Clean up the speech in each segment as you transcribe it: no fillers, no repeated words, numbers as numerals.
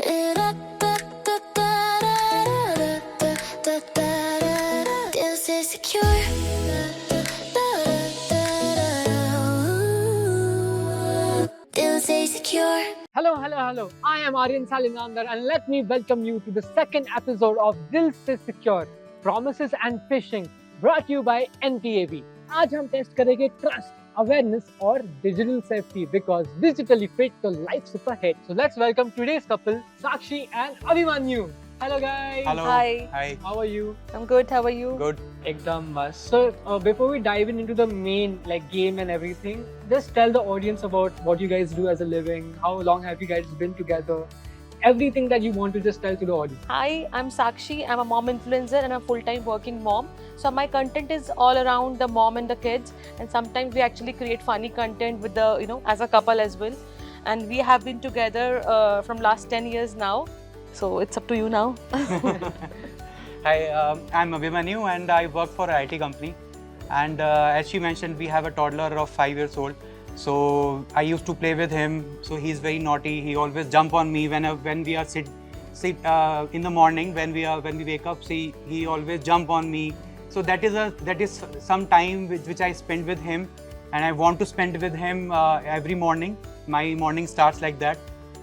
Dill se secure. Dill se secure. Hello, hello, hello. I am Aryan Salinandar and let me welcome you to the second episode of Dil Se Secure, Promises and Phishing, brought to you by NPAV. आज हम test करेंगे trust, awareness और digital safety because digitally fit to life super hit. So let's welcome today's couple, Sakshi and Abhimanyu. Hello guys. Hello. Hi. Hi. How are you? I'm good. How are you? Good. Ekdam mast. So before we dive into the main game and everything, just tell the audience about what you guys do as a living. How long have you guys been together? Everything that you want to just tell to the audience. Hi, I'm Sakshi. I'm a mom influencer and a full-time working mom. So my content is all around the mom and the kids, and sometimes we actually create funny content with the as a couple as well. And we have been together from last 10 years now. So it's up to you now. Hi, I'm Abhimanyu and I work for an IT company. And as she mentioned, we have a toddler of 5 years old. So I used to play with him. So he's very naughty. He always jump on me when we are sit in the morning when we wake up. See, he always jump on me. So that is some time which I spend with him, and I want to spend with him every morning. My morning starts like that.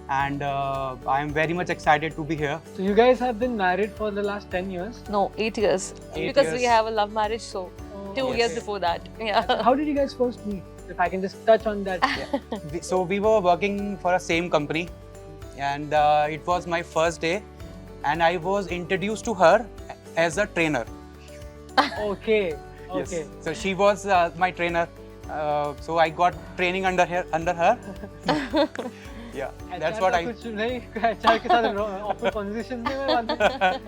And I am very much excited to be here. So you guys have been married for the last 10 years? No, 8 years. 8 because we years. have a love marriage, so 2 yes. years before that. Yeah. How did you guys first meet? If I can just touch on that. So we were working for a same company, and it was my first day, and I was introduced to her as a trainer. Okay. Yes. Okay. So she was my trainer. So I got training under her. Yeah, that's what I. कुछ नहीं HR के साथ awkward conversations नहीं हुए वहाँ पे?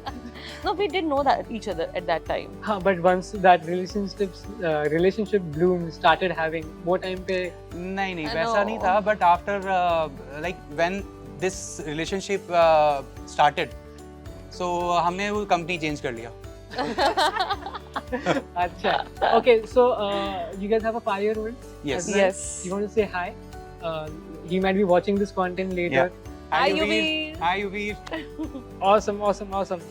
No, we didn't know that each other at that time. हाँ, but once that relationship bloom started having more time पे नहीं I वैसा know. नहीं था. But after like when this relationship started, so हमने वो company change कर लिया. अच्छा. Okay, so you guys have a 5-year-old? Yes. as well? Yes. You want to say hi? He might be watching this content later. Hi, Yuveer. Yuveer. Hi, Yuveer. Awesome.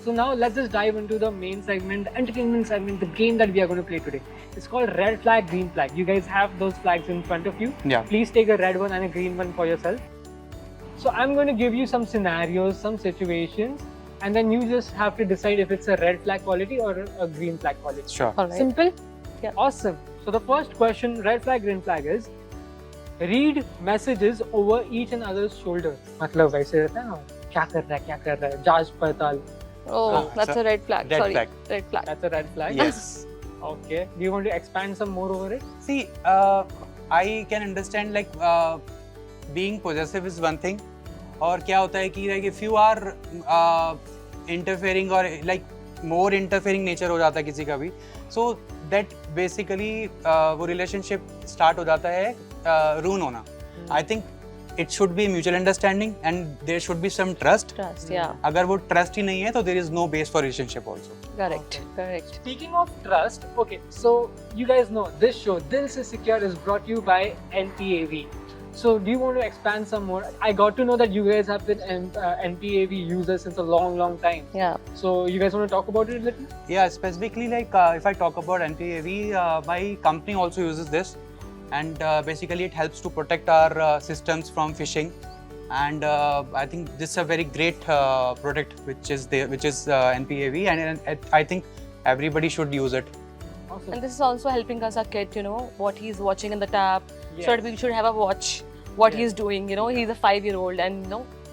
So now let's just dive into the main segment, the entertainment segment, the game that we are going to play today. It's called Red Flag, Green Flag. You guys have those flags in front of you. Yeah. Please take a red one and a green one for yourself. So I'm going to give you some scenarios, some situations, and then you just have to decide if it's a red flag quality or a green flag quality. Sure. All right. Simple? Yeah. Awesome. So the first question, red flag, green flag is read messages over each and other's shoulder. मतलब वैसे रहता है ना, क्या कर रहा है, जांच पड़ताल. Oh, that's so a red flag. red Sorry, flag. red flag. That's a red flag. Yes. Okay. Do you want to expand some more over it? See, I can understand like being possessive is one thing. और क्या होता है कि like if you are interfering or like more interfering nature हो जाता है किसी का भी, so that basically वो relationship start हो जाता है ruin होना. I think it should be mutual understanding and there should be some trust. Trust, yeah. अगर वो trust ही नहीं है तो there is no base for relationship also. Correct, correct. Speaking of trust, okay, so you guys know this show, Dil Se Secure, is brought to you by NPAV. So do you want to expand some more? I got to know that you guys have been NPAV users since a long time. Yeah. So you guys want to talk about it a little? Yeah, specifically like if I talk about NPAV, my company also uses this, and basically it helps to protect our systems from phishing. And I think this is a very great product which is NPAV, and I think everybody should use it. Awesome. And this is also helping us, our kid, what he's watching in the tab. Yes. So that we should have a watch what Yes. he's doing. He's a 5-year-old and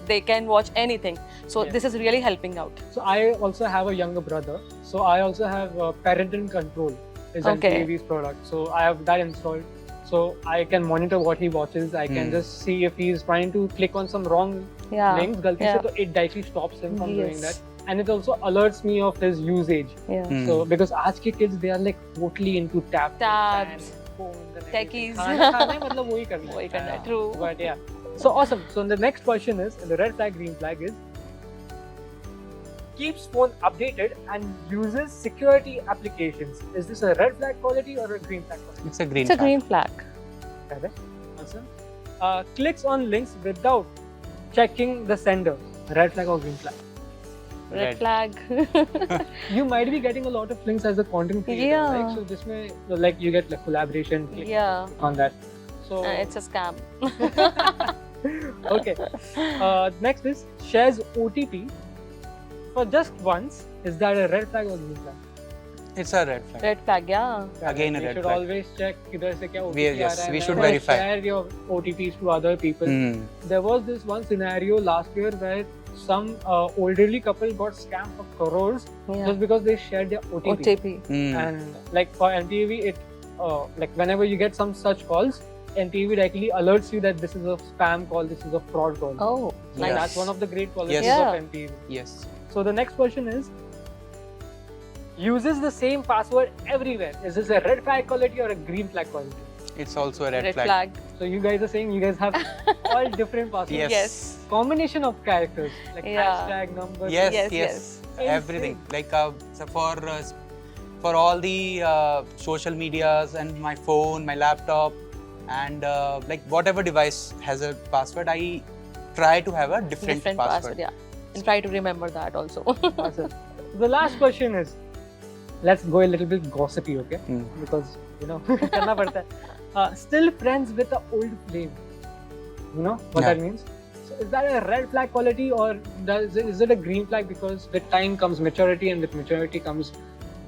they can watch anything. So Yes. this is really helping out. So I also have a younger brother. So I also have parental control is Okay. NPAV's product. So I have that installed. So I can monitor what he watches. I can just see if he's trying to click on some wrong Yeah. links, galti Yeah. se, so it directly stops him from doing Yes. that. And it also alerts me of his usage. Yeah. So because आज के kids, they are like totally into tabs Tabs, and phones and techies. everything. खाना है मतलब वही करना है. वही करना है, true. But yeah. So awesome. So the next question is, the red flag, green flag is, keeps phone updated and uses security applications. Is this a red flag quality or a green flag quality? It's a green It's a flag. green flag. Correct. Awesome. Clicks on links without checking the sender. Red flag or green flag? Red Red. flag. You might be getting a lot of links as a content creator, Yeah. right? So this may like you get like collaboration click Yeah. on that. So It's a scam. okay. Next is shares OTP for just once. Is that a red flag or green flag? It's a red flag. Red flag, yeah. Again a You red should flag. always check किधर से क्या OTP Yes, आ रहा है. we should Never verify. Share your OTPs to other people. Hmm. There was this one scenario last year where some elderly couple got scammed for crores Yeah. just because they shared their OTP. OTP. Hmm. And like for NTV, it like whenever you get some such calls, NTV directly alerts you that this is a spam call, this is a fraud call. Oh, And Yes. that's one of the great qualities Yes. of Yeah. NTV. Yes. So the next question is, uses the same password everywhere. Is this a red flag quality or a green flag quality? It's also a red, red flag. flag. So you guys are saying you guys have all different passwords. Yes. Yes. Combination of characters like Yeah. hashtag, numbers. Yes, Yes, yes, yes. everything. Like so for all the social medias and my phone, my laptop, and like whatever device has a password, I try to have a different, password. Yeah. And try to remember that also. Awesome. The last question is, let's go a little bit gossipy, okay? Hmm. Because you know, करना पड़ता है. Still friends with the old flame. You know what Yeah. that means? So is that a red flag quality or is it a green flag? Because with time comes maturity, and with maturity comes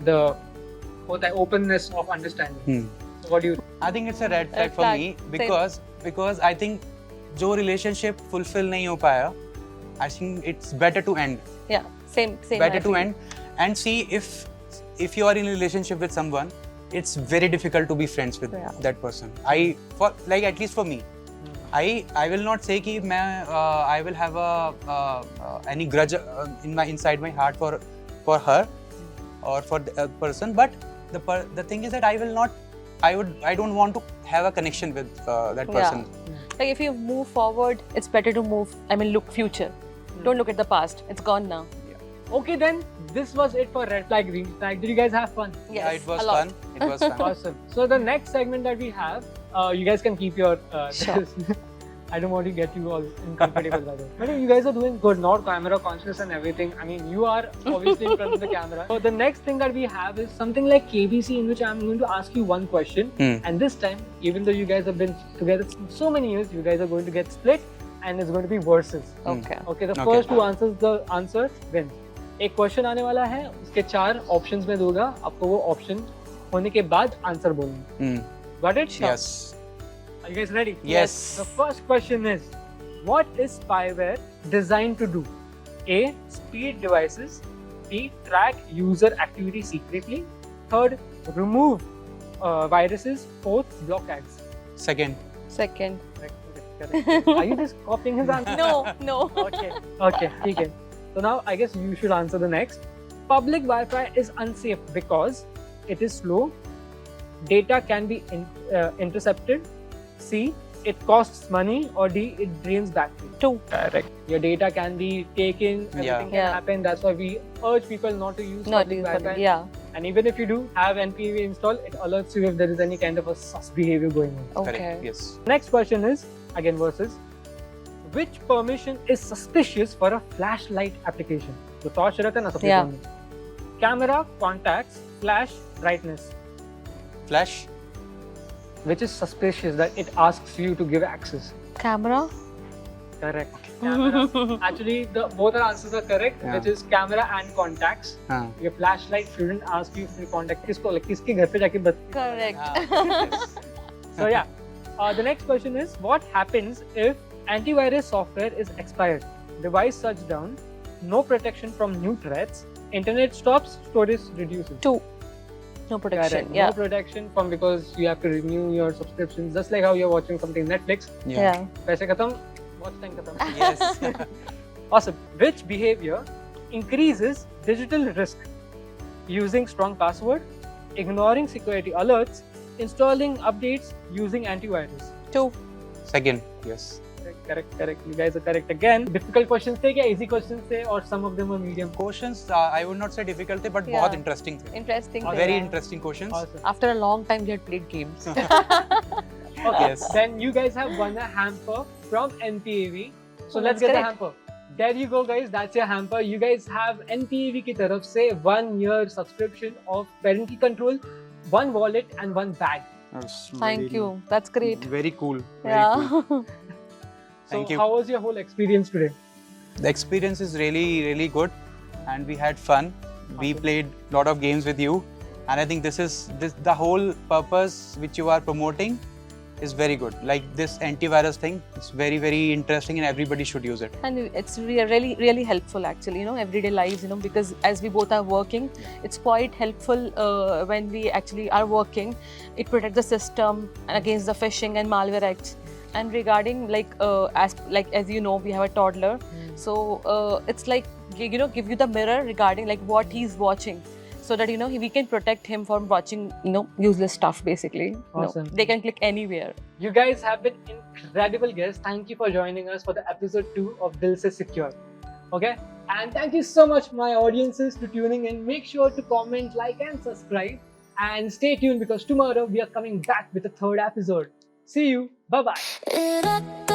the openness of understanding. Hmm. So what do you? I think it's a red flag Red for flag. me Same. because I think जो relationship fulfill नहीं हो पाया, I think it's better to end. Yeah. Same. Better I to feel. end and see if you are in a relationship with someone, it's very difficult to be friends with Yeah. that person. At least for me, I will not say कि मैं I will have any grudge inside my heart for her or for the person, but the thing is that I don't want to have a connection with that Yeah. person. Like if you move forward, it's better to move. Look future. Don't look at the past. It's gone now. Okay, then this was it for red flag, green flag. Did you guys have fun? Yes. Yeah, it was a lot. fun. It was fun. Awesome. So the next segment that we have, you guys can keep your. Sure. I don't want to get you all uncomfortable by the way. But you guys are doing good, not camera conscious and everything. I mean, you are obviously in front of the camera. So the next thing that we have is something like KBC, in which I'm going to ask you one question. Hmm. And this time, even though you guys have been together for so many years, you guys are going to get split, and it's going to be versus. Okay. Okay, the Okay. first who answers the answer wins. एक question आने वाला है, उसके 4 options में दूंगा, आपको वो option होने के बाद आंसर बोलना. Hmm. Got it? Yes. Are you guys ready? Yes. The first question is, what is spyware designed to do? A. Speed devices. B. Track user activity secretly. Third, remove viruses. Fourth, block ads. Second. Second. Correct. Are you just copying his answer? No. Okay. Okay. Okay. So now I guess you should answer the next. Public Wi-Fi is unsafe because it is slow. Data can be intercepted. C. It costs money. Or D. It drains battery. 2. Correct. Your data can be taken. Everything Yeah. can Yeah. happen. That's why we urge people not to use Not public use Wi-Fi. public. Yeah. And even if you do have NPV installed, it alerts you if there is any kind of a sus behavior going on. Okay. Correct. Yes. Next question is again versus. Which permission is suspicious for a flashlight application? जो torch रहता है ना सबके Yeah. phone में. Camera, contacts, flash, brightness. Flash. Which is suspicious that it asks you to give access. Camera. Correct. Camera. Actually, both our answers are correct, Yeah. which is camera and contacts. हाँ. Your flashlight shouldn't ask you to contact किसको किसके घर पे जाके बत्ती. Correct. Yes. So yeah, the next question is, what happens if antivirus software is expired? Device shuts down, no protection from new threats, internet stops, storage reduces. 2. No protection. Correct. Yeah. No protection from because you have to renew your subscriptions, just like how you're watching something Netflix. Yeah. पैसे खत्म, watch time खत्म. Yes. Awesome. Which behavior increases digital risk? Using strong password, ignoring security alerts, installing updates, using antivirus. 2. Second. Yes. Correct. You guys are correct again. Difficult questions थे क्या? Easy questions थे, or some of them are medium? Questions, I would not say difficult थे, but Yeah. बहुत interesting थे. Interesting. Very yeah. interesting questions. Awesome. After a long time, we had played games. Okay. Yes. Then you guys have won a hamper from NPAV. So Oh, let's that's get the correct. hamper. there you go, guys. That's your hamper. You guys have NPAV की तरफ से 1 year subscription of parental control, 1 wallet and 1 bag. Thank you. That's great. Very cool. Very Yeah. cool. So Thank you. how was your whole experience today? The experience is really good, and we had fun. We played a lot of games with you, and I think this the whole purpose which you are promoting is very good. Like this antivirus thing, it's very interesting, and everybody should use it. And it's really helpful actually, you know, everyday lives, you know, because as we both are working, it's quite helpful when we actually are working. It protects the system and against the phishing and malware acts. And regarding as you know, we have a toddler, so it's like, you know, give you the mirror regarding like what he's watching, so that, you know, we can protect him from watching, you know, useless stuff basically. Awesome. They can click anywhere. You guys have been incredible guests. Thank you for joining us for the episode 2 of Dil Se Secure. Okay? And thank you so much, my audiences, for tuning in. Make sure to comment, like, and subscribe. And stay tuned because tomorrow we are coming back with the 3rd episode. See you. Bye-bye. Lit up